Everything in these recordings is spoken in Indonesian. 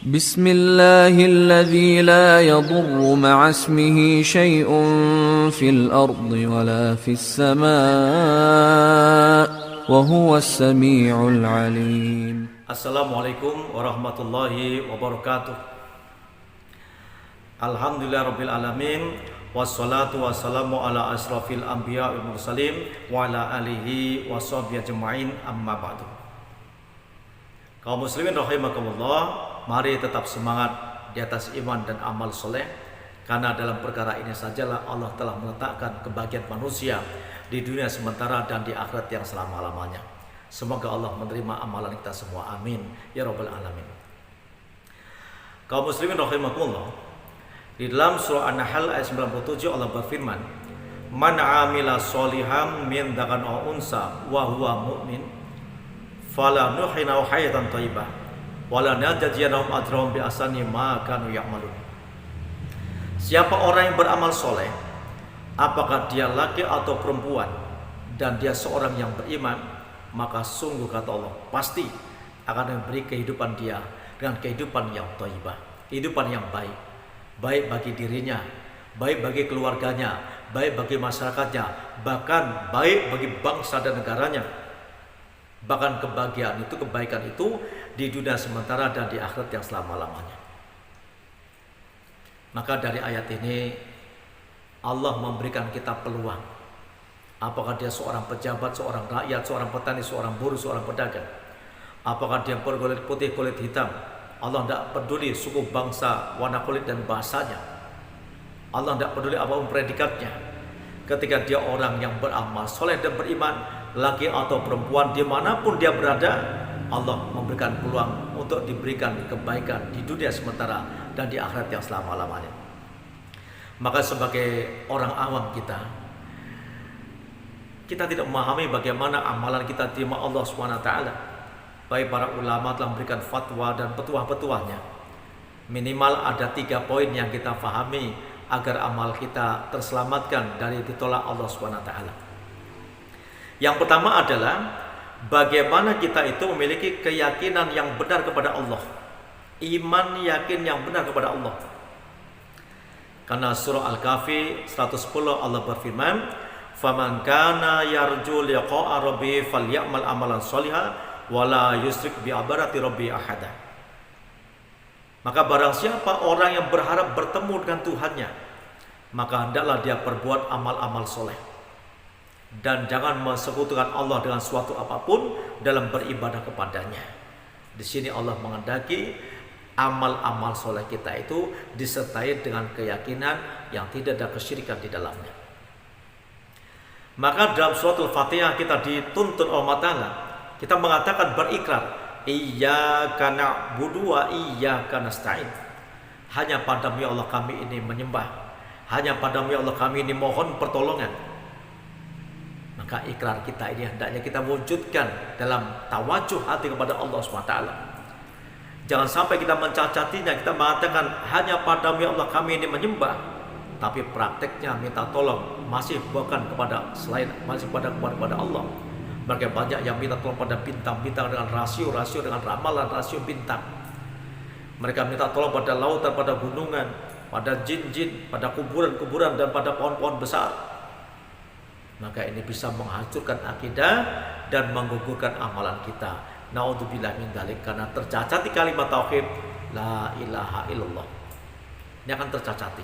بسم الله الذي لا يضر مع اسمه شيء في الأرض ولا في السماء وهو السميع العليم. Assalamualaikum warahmatullahi wabarakatuh. Alhamdulillahirabbil alamin, wassalatu wassalamu ala asrafil anbiya wal mursalin wa ala alihi washabbihi ajmain, amma ba'du. Kaum muslimin rahimakumullah, mari tetap semangat di atas iman dan amal soleh, karena dalam perkara ini sajalah Allah telah meletakkan kebahagiaan manusia di dunia sementara dan di akhirat yang selama-lamanya. Semoga Allah menerima amalan kita semua, amin ya rabbal alamin. Kaum muslimin rahimakumullah, di dalam surah An-Nahl ayat 97 Allah berfirman, "Man 'amila sholihan min dzakarin aw unsa wa huwa mu'min fala nuhina hayatan thayyibah wala najziyannahum ajrahum bi ahsani ma kanu ya'malun." Siapa orang yang beramal soleh, apakah dia laki atau perempuan, dan dia seorang yang beriman, maka sungguh kata Allah pasti akan memberi kehidupan dia dengan kehidupan yang thayyibah, kehidupan yang baik, baik bagi dirinya, baik bagi keluarganya, baik bagi masyarakatnya, bahkan baik bagi bangsa dan negaranya. Bahkan kebahagiaan itu, kebaikan itu di dunia sementara dan di akhirat yang selama-lamanya. Maka dari ayat ini Allah memberikan kita peluang. Apakah dia seorang pejabat, seorang rakyat, seorang petani, seorang buruh, seorang pedagang, apakah dia berkulit putih, kulit hitam, Allah tidak peduli suku, bangsa, warna kulit dan bahasanya. Allah tidak peduli apapun predikatnya. Ketika dia orang yang beramal soleh dan beriman, laki atau perempuan, dimanapun dia berada, Allah memberikan peluang untuk diberikan kebaikan di dunia sementara dan di akhirat yang selama-lamanya. Maka sebagai orang awam kita tidak memahami bagaimana amalan kita diterima Allah SWT. Baik para ulama telah memberikan fatwa dan petuah-petuahnya. Minimal ada 3 poin yang kita fahami agar amal kita terselamatkan dari ditolak Allah SWT. Yang pertama adalah bagaimana kita itu memiliki keyakinan yang benar kepada Allah, iman yakin yang benar kepada Allah. Karena surah Al-Kahfi 110 Allah berfirman, "Faman kana yarju liqa'a rabbih falyamal amalan sholihan wa la yusyrik bi ibadati rabbih ahada." Maka barang siapa orang yang berharap bertemu dengan Tuhannya, maka hendaklah dia perbuat amal-amal soleh dan jangan mensekutukan Allah dengan suatu apapun dalam beribadah kepadanya. Di sini Allah menghendaki amal-amal soleh kita itu disertai dengan keyakinan yang tidak ada kesyirikan di dalamnya. Maka dalam surat Al-Fatihah kita dituntut Allah Ta'ala, kita mengatakan berikrar, iyyaka na'budu wa iyyaka nasta'in. Hanya padamu ya Allah kami ini menyembah, hanya padamu ya Allah kami ini mohon pertolongan. Maka ikrar kita ini hendaknya kita wujudkan dalam tawajuh hati kepada Allah SWT. Jangan sampai kita mencacatinya, kita mengatakan hanya padamu ya Allah kami ini menyembah, tapi prakteknya minta tolong masih bukan kepada selain, masih kepada Allah. Mereka banyak yang minta tolong pada bintang-bintang dengan rasio dengan ramalan rasio bintang. Mereka minta tolong pada lautan, pada gunungan, pada jin-jin, pada kuburan-kuburan dan pada pohon-pohon besar. Maka ini bisa menghancurkan akidah dan menggugurkan amalan kita. Naudzubillah min dzalik, karena tercacati kalimat tauhid la ilaha illallah. Ini akan tercacati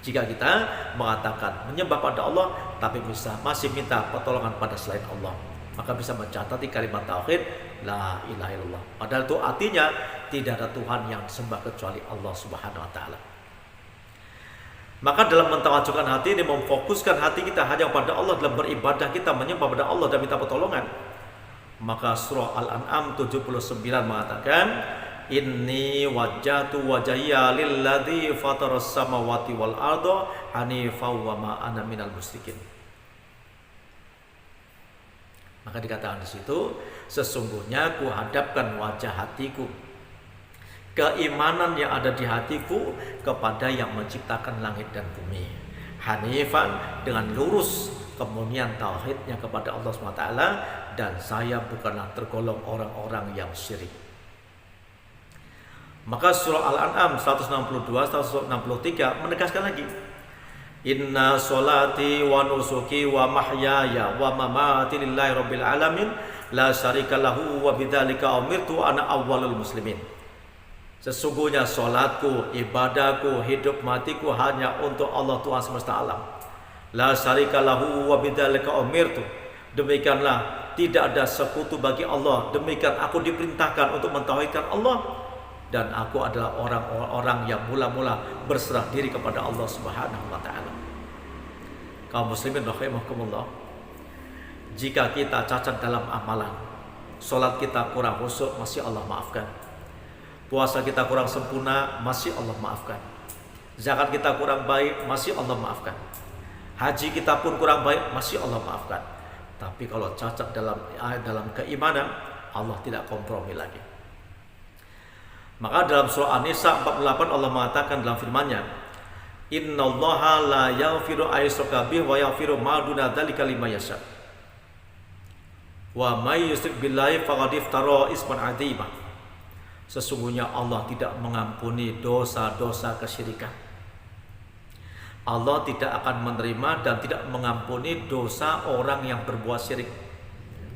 jika kita mengatakan menyembah pada Allah tapi masih minta pertolongan pada selain Allah. Maka bisa mencatati kalimat tauhid la ilaha illallah. Padahal itu artinya tidak ada Tuhan yang disembah kecuali Allah Subhanahu wa taala. Maka dalam mentawajuhkan hati ini, memfokuskan hati kita hanya pada Allah dalam beribadah, kita menyembah pada Allah dan minta pertolongan. Maka surah Al-An'am 79 mengatakan, "Inni wajjahtu wajhiya lilladzi fataras samawati wal arda hanifan wa ma ana minal musyrikin." Maka dikatakan di situ, sesungguhnya ku hadapkan wajah hatiku, keimanan yang ada di hatiku kepada yang menciptakan langit dan bumi, hanifan dengan lurus, kemudian tauhidnya kepada Allah SWT, dan saya bukanlah tergolong orang-orang yang syirik. Maka surah Al-An'am 162, 163 menegaskan lagi, inna sholati wa nusuki wa mahyaya wa mamati lillahi rabbil alamin la syarika lahu wa bidzalika umirtu ana awwalul muslimin. Sesungguhnya sholatku, ibadahku, hidup matiku hanya untuk Allah Tuhan semesta alam. La syarika lahu wa bidzalika umirtu. Demikianlah tidak ada sekutu bagi Allah. Demikian aku diperintahkan untuk mentauhidkan Allah. Dan aku adalah orang-orang yang mula-mula berserah diri kepada Allah Subhanahu wa ta'ala. Kaum muslimin rahimakumullah, jika kita cacat dalam amalan, sholat kita kurang khusyuk, masih Allah maafkan. Puasa kita kurang sempurna, masih Allah maafkan. Zakat kita kurang baik, masih Allah maafkan. Haji kita pun kurang baik, masih Allah maafkan. Tapi kalau cacat dalam keimanan, Allah tidak kompromi lagi. Maka dalam surah An-Nisa 48 Allah mengatakan dalam firman-Nya, innallaha la yaghfiru ayyushraka bihi wa yaghfiru ma duna dzalika liman yasha. Wa may yusyrik billahi faqad iftara isman 'adzima. Sesungguhnya Allah tidak mengampuni dosa-dosa kesyirikan. Allah tidak akan menerima dan tidak mengampuni dosa orang yang berbuat syirik.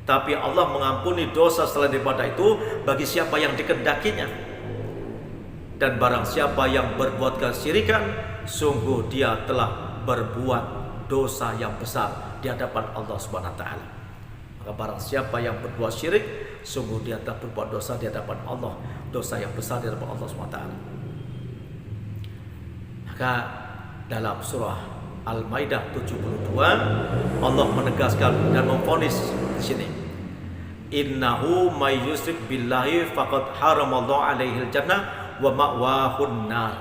Tapi Allah mengampuni dosa selain daripada itu bagi siapa yang dikehendakinya. Dan barang siapa yang berbuat kesyirikan, sungguh dia telah berbuat dosa yang besar di hadapan Allah Subhanahu wa taala. Maka barang siapa yang berbuat syirik, sungguh dia telah berbuat dosa di hadapan Allah, dosa yang besar di hadapan Allah Subhanahu wa taala. Maka dalam surah Al-Maidah 72 Allah menegaskan dan memvonis di sini, innahu may yusyrik billahi faqad haramallahu alaihil jannah wa ma'wahun nar.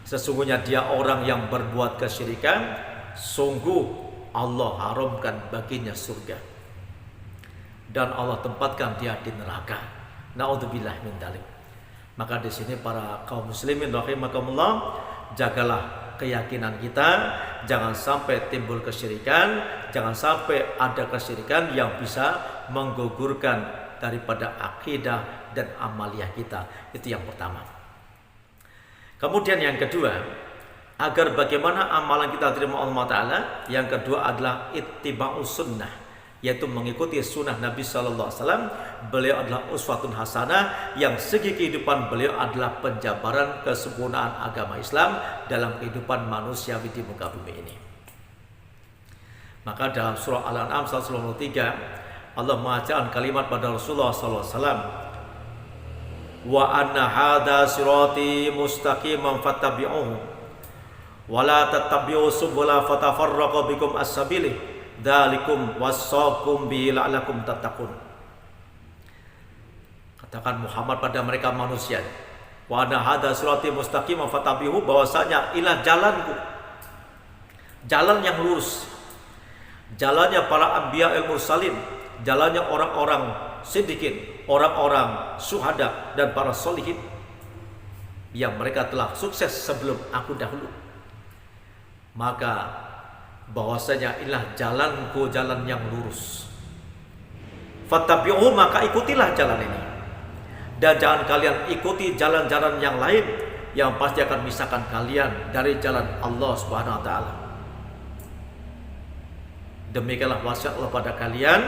Sesungguhnya dia orang yang berbuat kesyirikan, sungguh Allah haramkan baginya surga dan Allah tempatkan dia di neraka. Naudzubillah min dzalik. Maka di sini para kaum muslimin rahimakumullah, jagalah keyakinan kita, jangan sampai timbul kesyirikan, jangan sampai ada kesyirikan yang bisa menggugurkan daripada akidah dan amaliyah kita. Itu yang pertama. Kemudian yang kedua, agar bagaimana amalan kita terima Allah Ta'ala, yang kedua adalah ittiba'us sunnah, yaitu mengikuti sunnah Nabi SAW. Beliau adalah uswatun hasanah, yang segi kehidupan beliau adalah penjabaran kesempurnaan agama Islam dalam kehidupan manusiawi di muka bumi ini. Maka dalam surah Al-An'am 193 Allah mengajarkan kalimat pada Rasulullah SAW, wa anna hadza sirati mustaqiman fattabi'uhu wa la tattabi'u subula fatafarraqa bikum as-sabili dzalikum wassaqum bihi la'allakum tattaqun. Katakan Muhammad pada mereka manusia, wa anna hadza sirati mustaqiman fattabi'uhu, bahwasanya inilah jalanku, jalan yang lurus, jalannya para anbiya al-mursalin, jalannya orang-orang siddiqin, orang-orang syuhada dan para sholihin yang mereka telah sukses sebelum aku dahulu. Maka bahwasanya inilah jalanku, jalan yang lurus. Fattabi'uhu, maka ikutilah jalan ini. Dan jangan kalian ikuti jalan-jalan yang lain yang pasti akan memisahkan kalian dari jalan Allah Subhanahu wa taala. Demikianlah wasiat Allah pada kalian,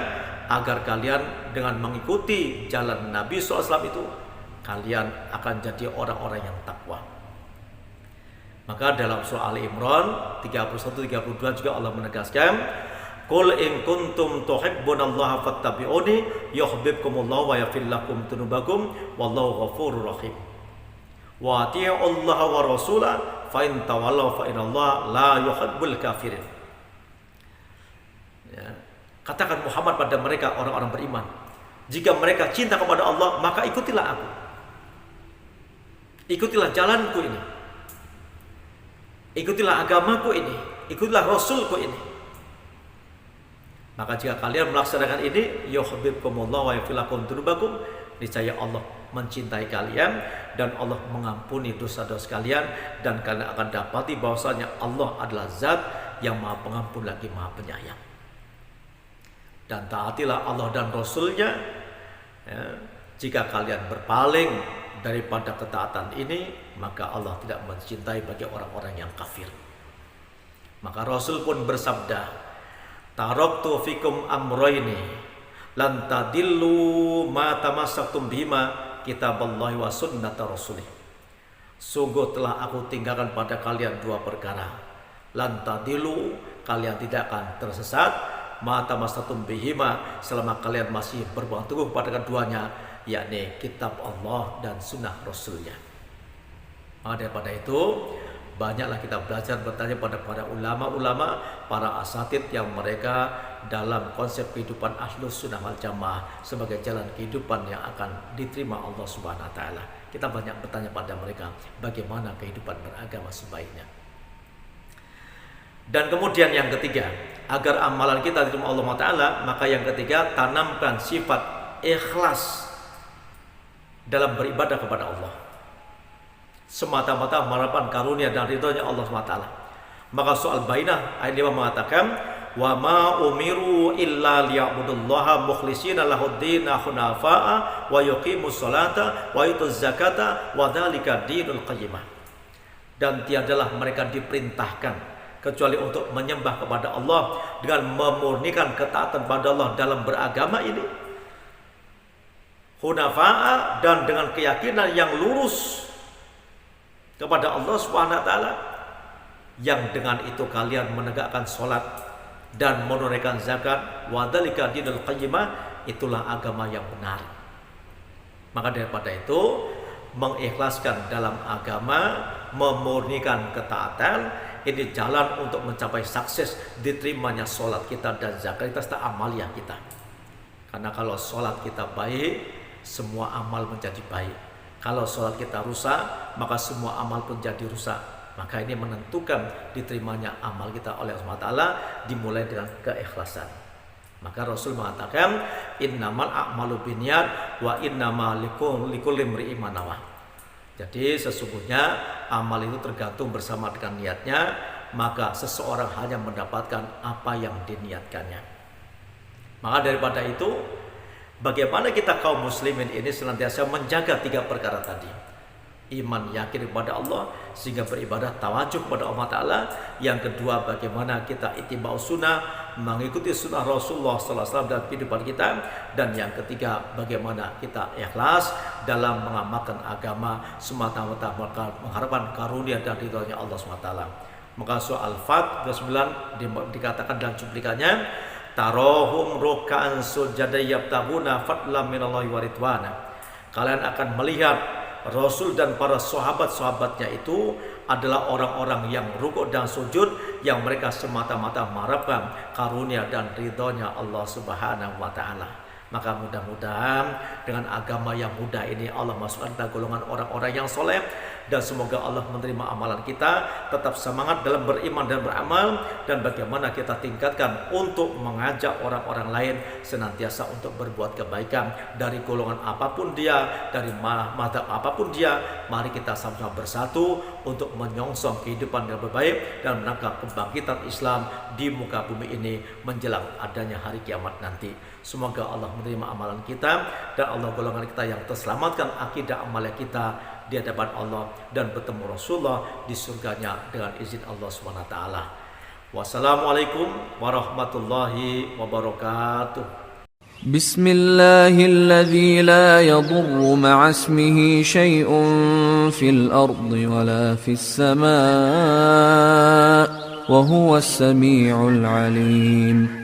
agar kalian dengan mengikuti jalan Nabi SAW itu, kalian akan jadi orang-orang yang takwa. Maka dalam surah Ali Imran 31-32 juga Allah menegaskan, qul in kuntum tuhibbunallaha fattabi'uni yuhibbukumullahu wa yaghfir lakum dzunubakum wallahu ghafurur rahim. Wa atii'ullaha wa rasulahu fa in tawallaw fa innallaha la yuhibbul kafirin. Ya. Katakan Muhammad pada mereka orang-orang beriman, jika mereka cinta kepada Allah, maka ikutilah aku, ikutilah jalanku ini, ikutilah agamaku ini, ikutilah rasulku ini. Maka jika kalian melaksanakan ini, yuhibbukumullah wa yaghfir lakum dzunubakum, niscaya Allah mencintai kalian dan Allah mengampuni dosa-dosa kalian, dan kalian akan dapati bahwasanya Allah adalah zat yang maha pengampun lagi maha penyayang. Dan taatilah Allah dan Rasulnya, ya. Jika kalian berpaling daripada ketaatan ini, maka Allah tidak mencintai bagi orang-orang yang kafir. Maka Rasul pun bersabda, taraktu fikum amroini lan tadillu ma tamassaktum bihima kitaballahi wa sunnata rasulih. Sungguh telah aku tinggalkan pada kalian dua perkara. Lan tadillu, kalian tidak akan tersesat, ma tamassaktum bihima, selama kalian masih berpegang teguh pada keduanya, yakni kitab Allah dan sunnah rasulnya. Maka daripada itu, banyaklah kita belajar bertanya pada para ulama-ulama, para asatid yang mereka dalam konsep kehidupan ahlus sunnah wal jamaah sebagai jalan kehidupan yang akan diterima Allah Subhanahu wa taala. Kita banyak bertanya pada mereka bagaimana kehidupan beragama sebaiknya. Dan kemudian yang ketiga, agar amalan kita diterima Allah Subhanahu wa taala, maka yang ketiga, tanamkan sifat ikhlas dalam beribadah kepada Allah, semata-mata mengharapkan karunia dan ridhonya Allah SWT. Maka soal bainah ayat 5 mengatakan, wa ma umiru illa liya'budullaha mukhlishina lahuddin hunafa'a wa yuqimus salata wa yutuz zakata wa dzalika dinul qayyimah. Dan tiadalah mereka diperintahkan kecuali untuk menyembah kepada Allah dengan memurnikan ketaatan pada Allah dalam beragama ini, hunafa'a, dan dengan keyakinan yang lurus kepada Allah Subhanahu wa taala, yang dengan itu kalian menegakkan salat dan menunaikan zakat, wa dzalika dinul qayyimah, itulah agama yang benar. Maka daripada itu, mengikhlaskan dalam agama, memurnikan ketaatan, ini jalan untuk mencapai sukses diterimanya salat kita dan zakat kita serta amaliyah kita. Karena kalau salat kita baik, semua amal menjadi baik. Kalau sholat kita rusak, maka semua amal pun jadi rusak. Maka ini menentukan diterimanya amal kita oleh Allah SWT, dimulai dengan keikhlasan. Maka Rasul mengatakan, innamal a'malu binniyat wa innamal likulli imri'in ma nawa. Jadi sesungguhnya amal itu tergantung bersama dengan niatnya, maka seseorang hanya mendapatkan apa yang diniatkannya. Maka daripada itu, bagaimana kita kaum muslimin ini senantiasa menjaga tiga perkara tadi. Iman, yakin kepada Allah sehingga beribadah tawajuh kepada Allah Ta'ala. Yang kedua, bagaimana kita ittiba'u sunnah, mengikuti sunnah Rasulullah SAW dalam kehidupan kita. Dan yang ketiga, bagaimana kita ikhlas dalam mengamalkan agama semata-mata mengharapkan karunia dan ridhonya Allah SWT. Maka surah Al-Fat 29 dikatakan dalam cuplikannya, tarohum ruk'an sujada yabtaguna fadlan minallahi wa ridwana. Kalian akan melihat Rasul dan para sahabat-sahabatnya itu adalah orang-orang yang rukuk dan sujud, yang mereka semata-mata mengharapkan karunia dan ridhonya Allah Subhanahu wa taala. Maka mudah-mudahan dengan agama yang mudah ini Allah masukkan kita golongan orang-orang yang soleh, dan semoga Allah menerima amalan kita, tetap semangat dalam beriman dan beramal, dan bagaimana kita tingkatkan untuk mengajak orang-orang lain senantiasa untuk berbuat kebaikan dari golongan apapun dia, dari mazhab apapun dia. Mari kita sama-sama bersatu untuk menyongsong kehidupan yang berbaik dan menangkap kebangkitan Islam di muka bumi ini menjelang adanya hari kiamat nanti. Semoga Allah menerima amalan kita dan Allah golongan kita yang terselamatkan akidah amalan kita di hadapan Allah dan bertemu Rasulullah di surganya dengan izin Allah SWT. Wassalamualaikum warahmatullahi wabarakatuh. Bismillahilladzi la yadurru ma'a ismihi syai'un fil ardi wala fis samaa' wa huwas samii'ul 'aliim.